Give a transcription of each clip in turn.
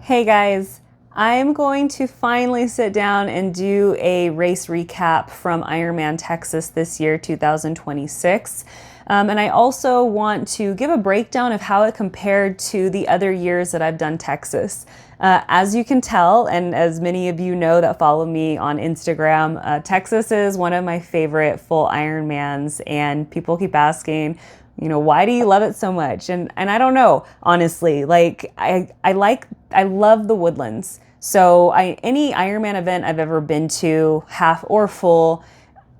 Hey guys, I'm going to finally sit down and do a race recap from Ironman Texas this year, 2026. And I also want to give a breakdown of how it compared to the other years that I've done Texas. As you can tell, and as many of you know that follow me on Instagram, Texas is one of my favorite full Ironmans, and people keep asking, why do you love it so much? And I don't know, honestly. I love the woodlands. So any Ironman event I've ever been to, half or full,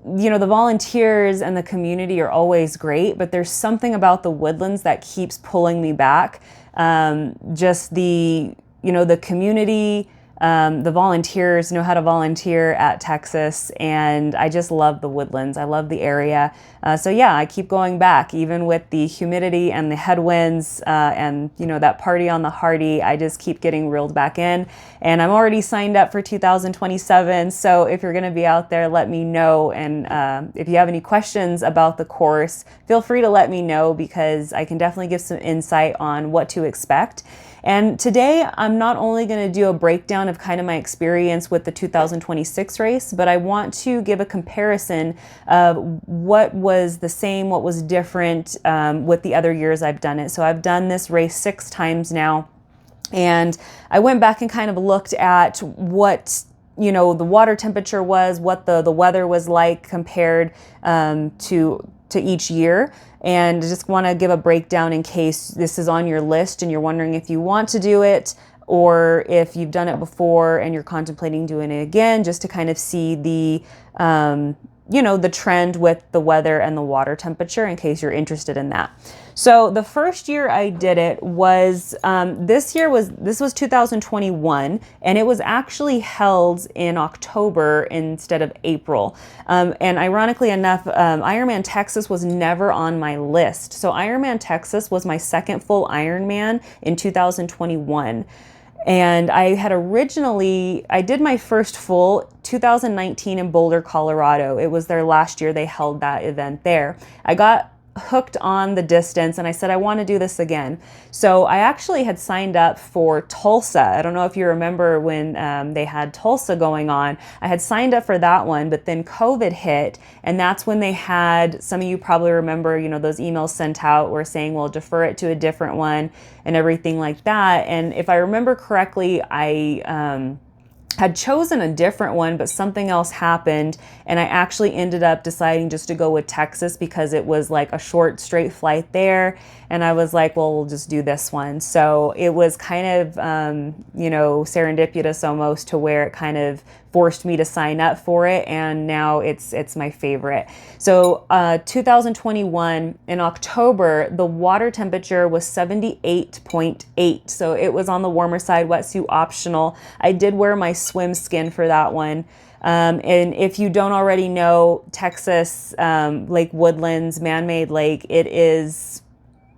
the volunteers and the community are always great, but there's something about the woodlands that keeps pulling me back. Just the community, the volunteers know how to volunteer at Texas, and I just love the woodlands. I love the area. So yeah, I keep going back, even with the humidity and the headwinds, and that party on the Hardy. I just keep getting reeled back in, and I'm already signed up for 2027. So if you're going to be out there, let me know. And if you have any questions about the course, feel free to let me know, because I can definitely give some insight on what to expect. And today, I'm not only going to do a breakdown of kind of my experience with the 2026 race, but I want to give a comparison of what was the same, what was different with the other years I've done it. So I've done this race 6 times now, and I went back and kind of looked at what the water temperature was, what the weather was like compared to each year. And I just want to give a breakdown in case this is on your list and you're wondering if you want to do it, or if you've done it before and you're contemplating doing it again, just to kind of see the the trend with the weather and the water temperature, in case you're interested in that. So the first year I did it was, this was 2021, and it was actually held in October instead of April. And ironically enough, Ironman Texas was never on my list. So Ironman Texas was my second full Ironman in 2021. And I did my first full 2019 in Boulder, Colorado. It was their last year they held that event there. I got hooked on the distance, and I said, I want to do this again. So I actually had signed up for Tulsa. I don't know if you remember when they had Tulsa going on. I had signed up for that one, but then COVID hit, and that's when they had, some of you probably remember, those emails sent out were saying, well, defer it to a different one and everything like that. And if I remember correctly, I had chosen a different one, but something else happened, and I actually ended up deciding just to go with Texas, because it was like a short straight flight there, and I was like, well, we'll just do this one. So it was kind of serendipitous almost, to where it kind of forced me to sign up for it, and now it's my favorite. So 2021 in October, the water temperature was 78.8, so it was on the warmer side, wetsuit optional. I did wear my swim skin for that one. And if you don't already know, Texas, Lake Woodlands, man-made lake, it is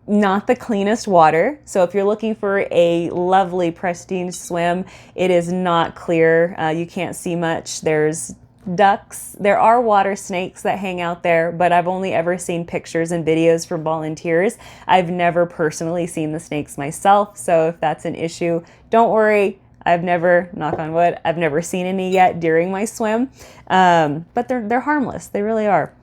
not the cleanest water. So if you're looking for a lovely, pristine swim, it is not clear. You can't see much. There's ducks. There are water snakes that hang out there, but I've only ever seen pictures and videos from volunteers. I've never personally seen the snakes myself. So if that's an issue, don't worry. I've never, knock on wood, I've never seen any yet during my swim. But they're harmless. They really are.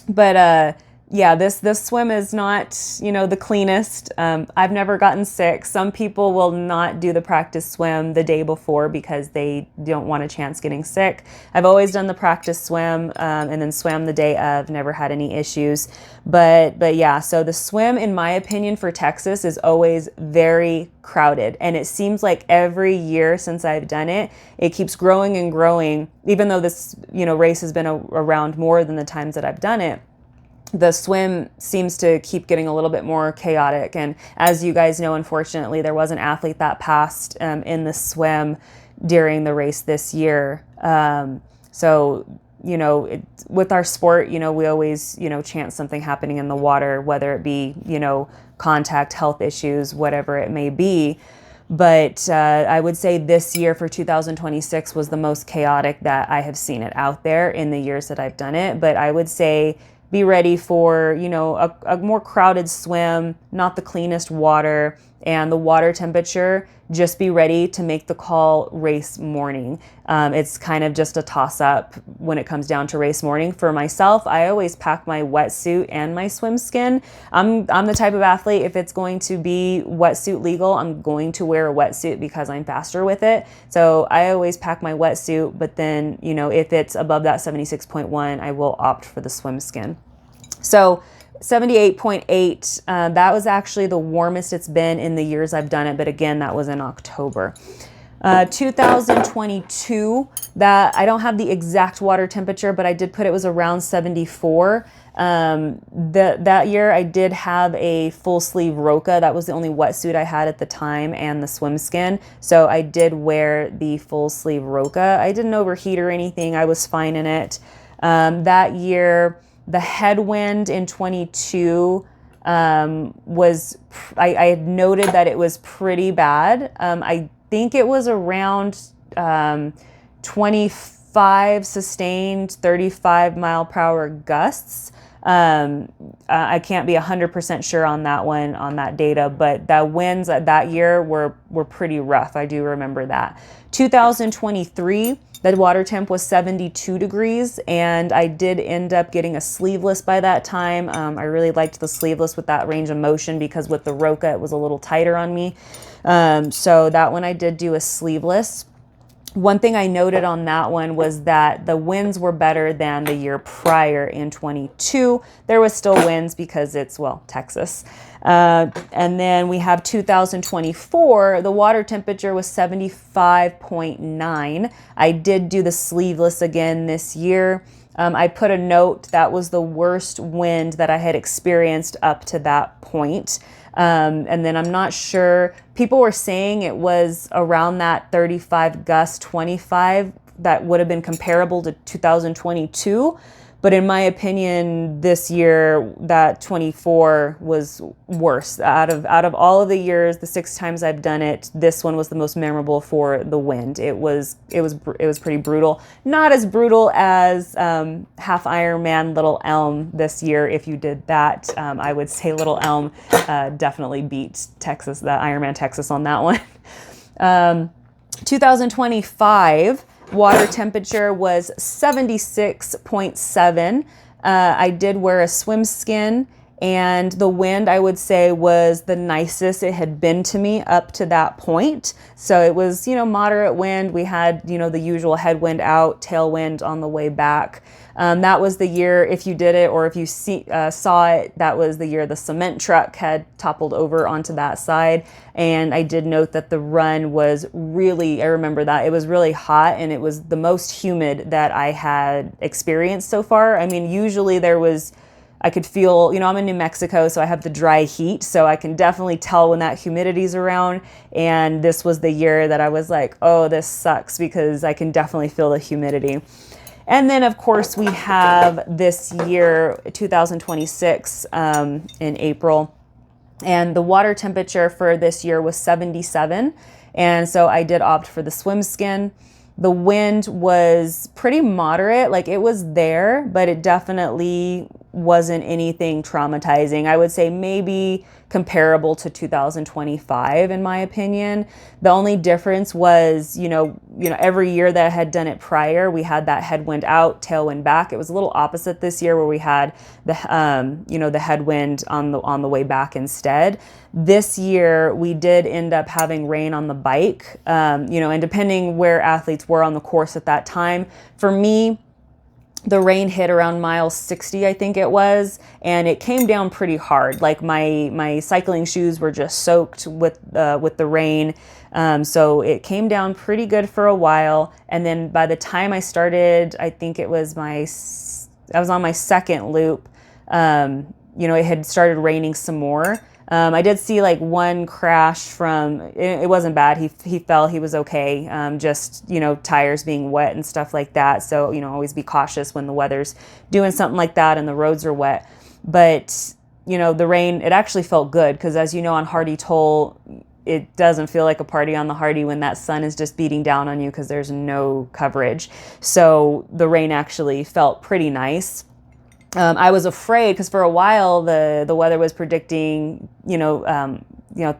But yeah, this swim is not, the cleanest. I've never gotten sick. Some people will not do the practice swim the day before because they don't want a chance getting sick. I've always done the practice swim, and then swam the day of, never had any issues. But yeah, so the swim, in my opinion, for Texas is always very crowded. And it seems like every year since I've done it, it keeps growing and growing. Even though this, race has been around more than the times that I've done it, the swim seems to keep getting a little bit more chaotic. And as you guys know, unfortunately, there was an athlete that passed in the swim during the race this year. So, with our sport, we always, chance something happening in the water, whether it be, contact, health issues, whatever it may be. But I would say this year for 2026 was the most chaotic that I have seen it out there in the years that I've done it. But I would say be ready for, a more crowded swim, not the cleanest water. and the water temperature, just be ready to make the call race morning. It's kind of just a toss up when it comes down to race morning. For myself, I always pack my wetsuit and my swim skin. I'm the type of athlete, if it's going to be wetsuit legal, I'm going to wear a wetsuit because I'm faster with it. So I always pack my wetsuit, but then, if it's above that 76.1, I will opt for the swim skin. So 78.8, that was actually the warmest it's been in the years I've done it, but again, that was in October. 2022, that I don't have the exact water temperature, but I did put it was around 74. That year I did have a full sleeve Roka. That was the only wetsuit I had at the time, and the swim skin. So I did wear the full sleeve Roka. I didn't overheat or anything. I was fine in it. That year, the headwind in 22 was, I had noted that it was pretty bad. I think it was around 25 sustained 35 mile per hour gusts. I can't be 100% sure on that one, on that data, but the winds that year were pretty rough. I do remember that. 2023, the water temp was 72 degrees, and I did end up getting a sleeveless by that time. I really liked the sleeveless with that range of motion, because with the Roka, it was a little tighter on me. So that one I did do a sleeveless. One thing I noted on that one was that the winds were better than the year prior in 22. There was still winds because it's, Texas. And then we have 2024, the water temperature was 75.9. I did do the sleeveless again this year. I put a note that was the worst wind that I had experienced up to that point. And then I'm not sure, people were saying it was around that 35 gust 25 that would have been comparable to 2022. But in my opinion, this year, that 24 was worse. Out of all of the years, the 6 times I've done it, this one was the most memorable for the wind. It was pretty brutal. Not as brutal as half Ironman Little Elm this year. If you did that, I would say Little Elm definitely beat Texas, the Ironman Texas on that one. 2025. Water temperature was 76.7. I did wear a swim skin, and the wind, I would say, was the nicest it had been to me up to that point. So it was, moderate wind. We had, the usual headwind out, tailwind on the way back. That was the year, if you did it or if you saw it, that was the year the cement truck had toppled over onto that side. And I did note that the run was really, I remember that, it was really hot, and it was the most humid that I had experienced so far. I mean, usually I could feel, I'm in New Mexico, so I have the dry heat, so I can definitely tell when that humidity's around. And this was the year that I was like, oh, this sucks, because I can definitely feel the humidity. And then, of course, we have this year, 2026, in April. And the water temperature for this year was 77. And so I did opt for the swim skin. The wind was pretty moderate, like it was there, but it definitely wasn't anything traumatizing. I would say maybe comparable to 2025, in my opinion. The only difference was, every year that I had done it prior, we had that headwind out, tailwind back. It was a little opposite this year, where we had the, the headwind on the way back instead. This year, we did end up having rain on the bike, and depending where athletes were on the course at that time, for me, the rain hit around mile 60, I think it was, and it came down pretty hard. Like my cycling shoes were just soaked with the rain. So it came down pretty good for a while. And then by the time I started, I think it was I was on my second loop, it had started raining some more. I did see like one crash it wasn't bad. He fell, he was okay. Just, tires being wet and stuff like that. So, always be cautious when the weather's doing something like that and the roads are wet. But, the rain, it actually felt good, because as you know, on Hardy Toll, it doesn't feel like a party on the Hardy when that sun is just beating down on you, because there's no coverage. So the rain actually felt pretty nice. I was afraid, because for a while the weather was predicting,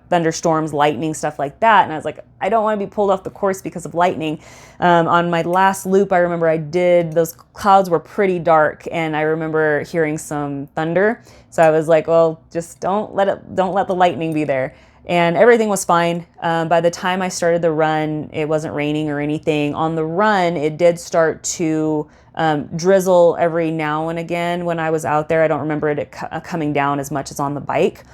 thunderstorms, lightning, stuff like that. And I was like, I don't want to be pulled off the course because of lightning. On my last loop, I remember those clouds were pretty dark, and I remember hearing some thunder. So I was like, well, just don't let the lightning be there. And everything was fine. By the time I started the run, it wasn't raining or anything. On the run, it did start to drizzle every now and again when I was out there. I don't remember it coming down as much as on the bike.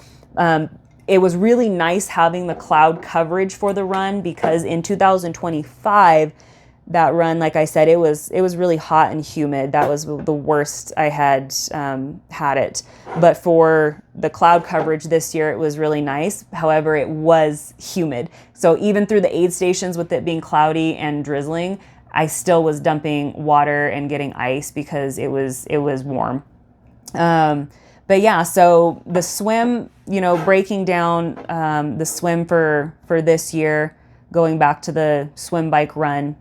It was really nice having the cloud coverage for the run, because in 2025, that run, like I said, it was really hot and humid. That was the worst I had had it. But for the cloud coverage this year, it was really nice. However, it was humid. So even through the aid stations, with it being cloudy and drizzling, I still was dumping water and getting ice because it was warm. But yeah, so the swim, breaking down the swim for this year, going back to the swim, bike, run.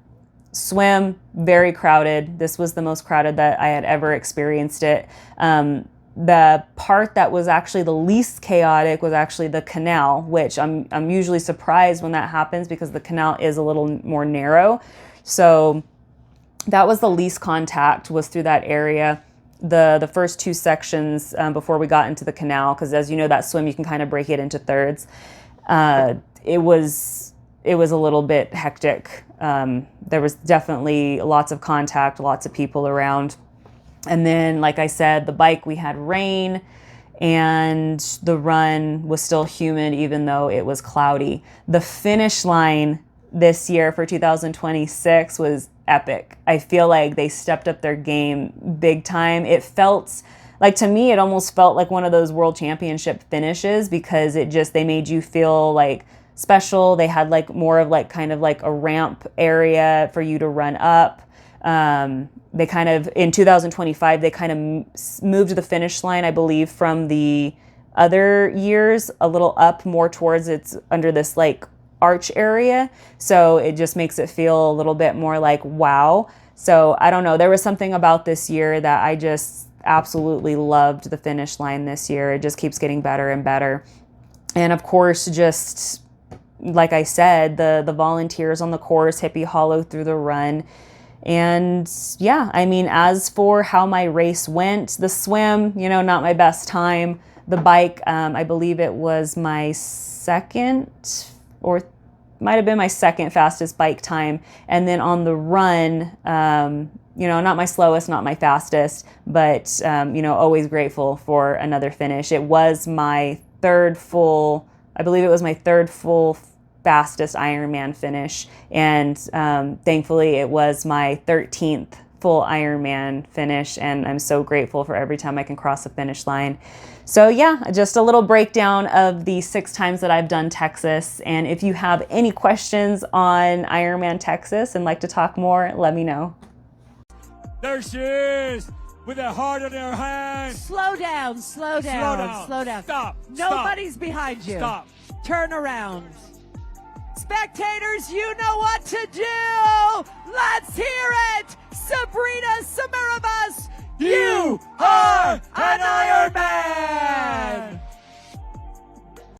Swim, very crowded. This was the most crowded that I had ever experienced it. The part that was actually the least chaotic was actually the canal, which I'm usually surprised when that happens, because the canal is a little more narrow. So that was the least contact, was through that area. The first two sections before we got into the canal, because as you know, that swim, you can kind of break it into thirds. It was a little bit hectic. There was definitely lots of contact, lots of people around. And then, like I said, the bike, we had rain, and the run was still humid, even though it was cloudy. The finish line this year for 2026 was epic. I feel like they stepped up their game big time. It felt like, to me, it almost felt like one of those world championship finishes, because they made you feel like special. They had like more of like kind of like a ramp area for you to run up. They kind of, in 2025, they kind of moved the finish line, I believe, from the other years a little up more towards it's under this like arch area. So it just makes it feel a little bit more like, wow. So I don't know. There was something about this year that I just absolutely loved the finish line this year. It just keeps getting better and better. And of course, just like I said, the volunteers on the course, Hippie Hollow through the run. And yeah, I mean, as for how my race went, the swim, not my best time. The bike, I believe it was my second, or might have been my second fastest bike time. And then on the run, not my slowest, not my fastest, but, always grateful for another finish. It was my third full fastest Ironman finish. And thankfully, it was my 13th full Ironman finish. And I'm so grateful for every time I can cross the finish line. So yeah, just a little breakdown of the 6 times that I've done Texas. And if you have any questions on Ironman Texas and like to talk more, let me know. There she is, with a heart in her hand. Slow down. Stop. Nobody's behind you. Stop. Turn around. Spectators, you know what to do. Let's hear it. Sabrina Samarabas, You are an Ironman!